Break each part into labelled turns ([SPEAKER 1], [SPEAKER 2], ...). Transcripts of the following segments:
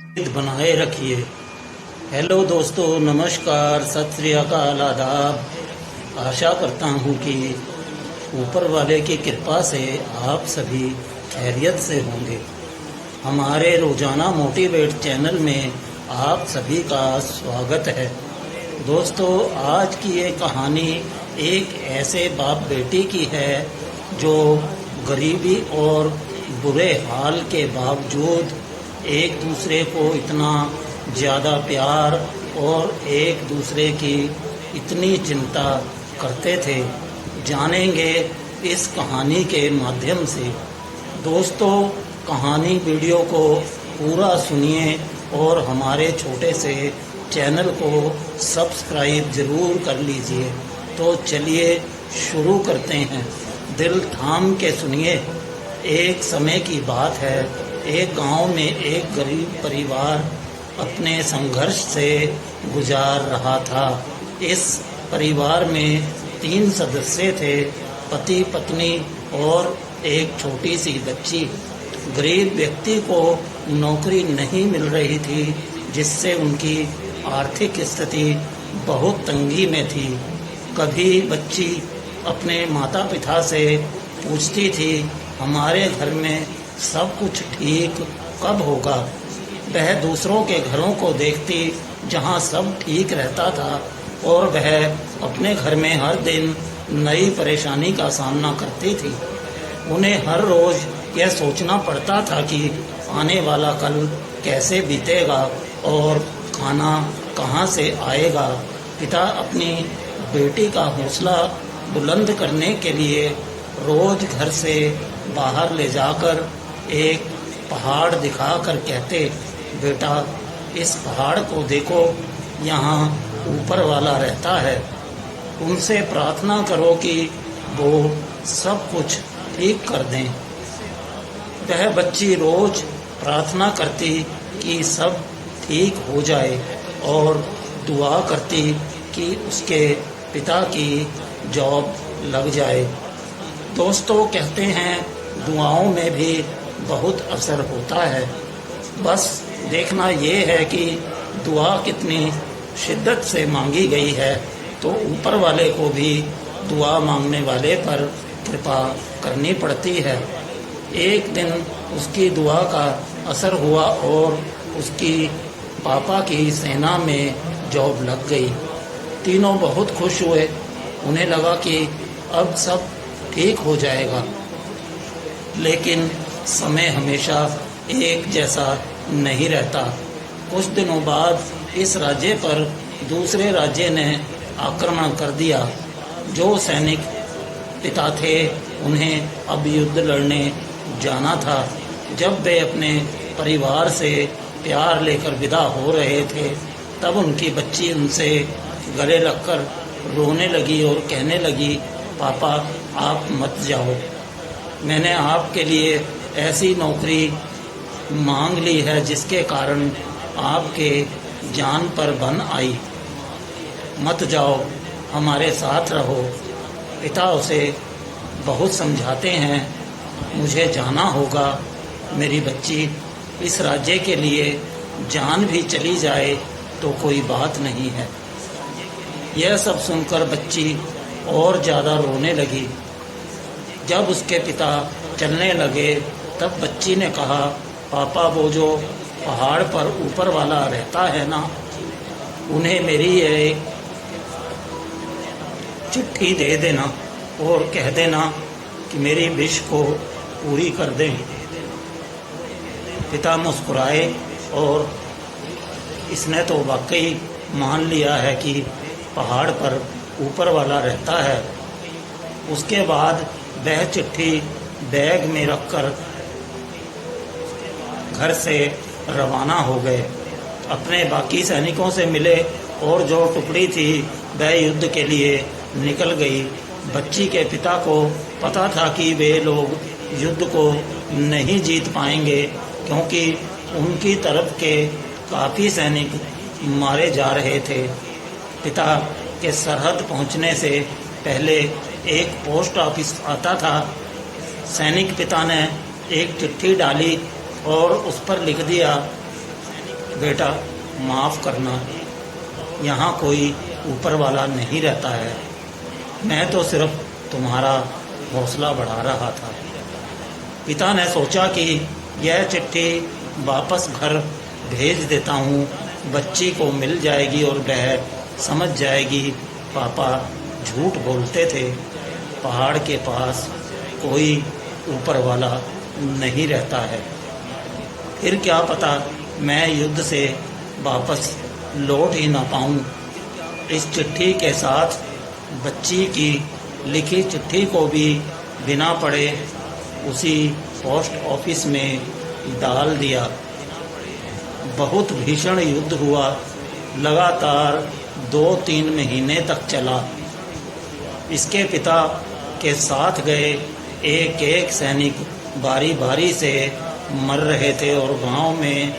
[SPEAKER 1] बनाए रखिए। हेलो दोस्तों, नमस्कार, सत श्री अकाल, आदाब। आशा करता हूँ कि ऊपर वाले की कृपा से आप सभी खैरियत से होंगे। हमारे रोजाना मोटिवेट चैनल में आप सभी का स्वागत है। दोस्तों, आज की ये कहानी एक ऐसे बाप बेटी की है जो गरीबी और बुरे हाल के बावजूद एक दूसरे को इतना ज़्यादा प्यार और एक दूसरे की इतनी चिंता करते थे। जानेंगे इस कहानी के माध्यम से। दोस्तों, कहानी वीडियो को पूरा सुनिए और हमारे छोटे से चैनल को सब्सक्राइब ज़रूर कर लीजिए। तो चलिए शुरू करते हैं। दिल थाम के सुनिए। एक समय की बात है, एक गांव में एक गरीब परिवार अपने संघर्ष से गुजार रहा था। इस परिवार में 3 सदस्य थे, पति, पत्नी और एक छोटी सी बच्ची। गरीब व्यक्ति को नौकरी नहीं मिल रही थी, जिससे उनकी आर्थिक स्थिति बहुत तंगी में थी। कभी बच्ची अपने माता पिता से पूछती थी, हमारे घर में सब कुछ ठीक कब होगा। वह दूसरों के घरों को देखती जहां सब ठीक रहता था और वह अपने घर में हर दिन नई परेशानी का सामना करती थी। उन्हें हर रोज यह सोचना पड़ता था कि आने वाला कल कैसे बीतेगा और खाना कहां से आएगा। पिता अपनी बेटी का हौसला बुलंद करने के लिए रोज घर से बाहर ले जाकर एक पहाड़ दिखाकर कहते, बेटा, इस पहाड़ को देखो, यहाँ ऊपर वाला रहता है। उनसे प्रार्थना करो कि वो सब कुछ ठीक कर दें। वह बच्ची रोज प्रार्थना करती कि सब ठीक हो जाए और दुआ करती कि उसके पिता की जॉब लग जाए। दोस्तों, कहते हैं दुआओं में भी बहुत असर होता है। बस देखना ये है कि दुआ कितनी शिद्दत से मांगी गई है, तो ऊपर वाले को भी दुआ मांगने वाले पर कृपा करनी पड़ती है। एक दिन उसकी दुआ का असर हुआ और उसकी पापा की सेना में जॉब लग गई। तीनों बहुत खुश हुए। उन्हें लगा कि अब सब ठीक हो जाएगा। लेकिन समय हमेशा एक जैसा नहीं रहता। कुछ दिनों बाद इस राज्य पर दूसरे राज्य ने आक्रमण कर दिया। जो सैनिक पिता थे, उन्हें अब युद्ध लड़ने जाना था। जब वे अपने परिवार से प्यार लेकर विदा हो रहे थे, तब उनकी बच्ची उनसे गले लगकर रोने लगी और कहने लगी, पापा, आप मत जाओ। मैंने आपके लिए ऐसी नौकरी मांग ली है जिसके कारण आपके जान पर बन आई। मत जाओ, हमारे साथ रहो। पिता उसे बहुत समझाते हैं, मुझे जाना होगा। मेरी बच्ची, इस राज्य के लिए जान भी चली जाए तो कोई बात नहीं है। यह सब सुनकर बच्ची और ज़्यादा रोने लगी। जब उसके पिता चलने लगे, तब बच्ची ने कहा, पापा, वो जो पहाड़ पर ऊपर वाला रहता है ना, उन्हें मेरी एक चिट्ठी दे देना और कह देना कि मेरी विश को पूरी कर दें। पिता मुस्कुराए और इसने तो वाकई मान लिया है कि पहाड़ पर ऊपर वाला रहता है। उसके बाद वह चिट्ठी बैग में रखकर घर से रवाना हो गए। अपने बाकी सैनिकों से मिले और जो टुकड़ी थी वह युद्ध के लिए निकल गई। बच्ची के पिता को पता था कि वे लोग युद्ध को नहीं जीत पाएंगे, क्योंकि उनकी तरफ के काफ़ी सैनिक मारे जा रहे थे। पिता के सरहद पहुंचने से पहले एक पोस्ट ऑफिस आता था। सैनिक पिता ने एक चिट्ठी डाली और उस पर लिख दिया, बेटा माफ़ करना, यहाँ कोई ऊपर वाला नहीं रहता है, मैं तो सिर्फ तुम्हारा हौसला बढ़ा रहा था। पिता ने सोचा कि यह चिट्ठी वापस घर भेज देता हूँ, बच्ची को मिल जाएगी और वह समझ जाएगी पापा झूठ बोलते थे, पहाड़ के पास कोई ऊपर वाला नहीं रहता है। फिर क्या पता मैं युद्ध से वापस लौट ही ना पाऊँ। इस चिट्ठी के साथ बच्ची की लिखी चिट्ठी को भी बिना पढ़े उसी पोस्ट ऑफिस में डाल दिया। बहुत भीषण युद्ध हुआ, लगातार 2-3 महीने तक चला। इसके पिता के साथ गए एक एक सैनिक बारी बारी से मर रहे थे और गांव में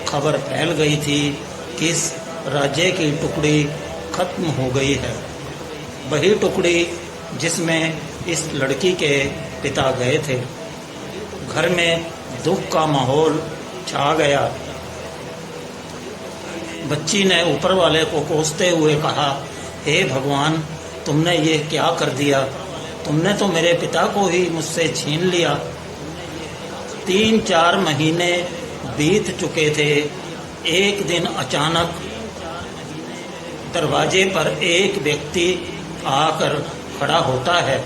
[SPEAKER 1] खबर फैल गई थी कि इस राज्य की टुकड़ी खत्म हो गई है। वही टुकड़ी जिसमें इस लड़की के पिता गए थे। घर में दुख का माहौल छा गया। बच्ची ने ऊपर वाले को कोसते हुए कहा, हे भगवान, तुमने ये क्या कर दिया? तुमने तो मेरे पिता को ही मुझसे छीन लिया। 3-4 महीने बीत चुके थे। एक दिन अचानक दरवाजे पर एक व्यक्ति आकर खड़ा होता है।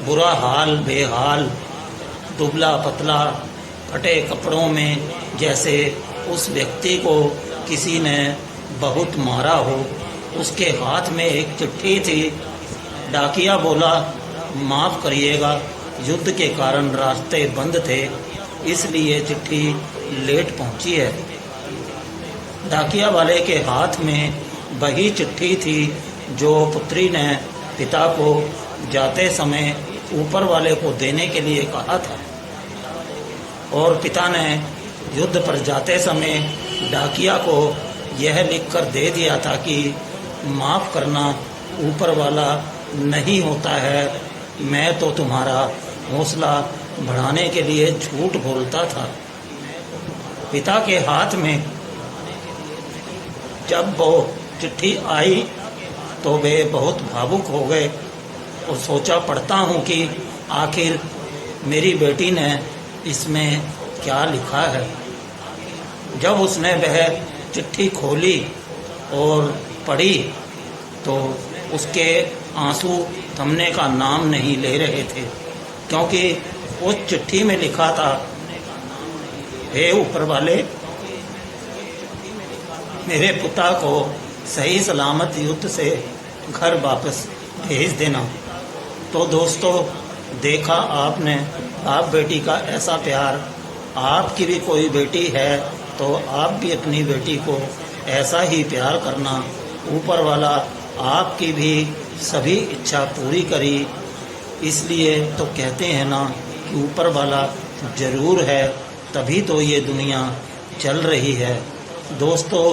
[SPEAKER 1] बुरा हाल, बेहाल, दुबला पतला, फटे कपड़ों में, जैसे उस व्यक्ति को किसी ने बहुत मारा हो। उसके हाथ में एक चिट्ठी थी। डाकिया बोला, माफ़ करिएगा, युद्ध के कारण रास्ते बंद थे, इसलिए चिट्ठी लेट पहुंची है। डाकिया वाले के हाथ में वही चिट्ठी थी जो पुत्री ने पिता को जाते समय ऊपर वाले को देने के लिए कहा था, और पिता ने युद्ध पर जाते समय डाकिया को यह लिखकर दे दिया था कि माफ़ करना, ऊपर वाला नहीं होता है, मैं तो तुम्हारा हौसला बढ़ाने के लिए झूठ बोलता था। पिता के हाथ में जब वो चिट्ठी आई तो वे बहुत भावुक हो गए और सोचा, पढ़ता हूँ कि आखिर मेरी बेटी ने इसमें क्या लिखा है। जब उसने वह चिट्ठी खोली और पढ़ी तो उसके आंसू थमने का नाम नहीं ले रहे थे, क्योंकि उस चिट्ठी में लिखा था, हे ऊपर वाले, मेरे पिता को सही सलामत युद्ध से घर वापस भेज देना। तो दोस्तों, देखा आपने बाप बेटी का ऐसा प्यार। आपकी भी कोई बेटी है तो आप भी अपनी बेटी को ऐसा ही प्यार करना। ऊपर वाला आपकी भी सभी इच्छा पूरी करी। इसलिए तो कहते हैं ना कि ऊपर वाला जरूर है, तभी तो ये दुनिया चल रही है। दोस्तों,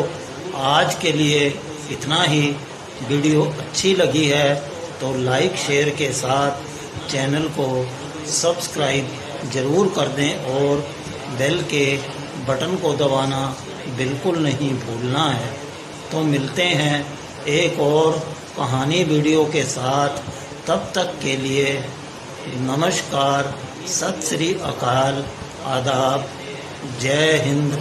[SPEAKER 1] आज के लिए इतना ही। वीडियो अच्छी लगी है तो लाइक शेयर के साथ चैनल को सब्सक्राइब ज़रूर कर दें और बेल के बटन को दबाना बिल्कुल नहीं भूलना है। तो मिलते हैं एक और कहानी वीडियो के साथ। तब तक के लिए नमस्कार, सत श्री अकाल, आदाब, जय हिंद।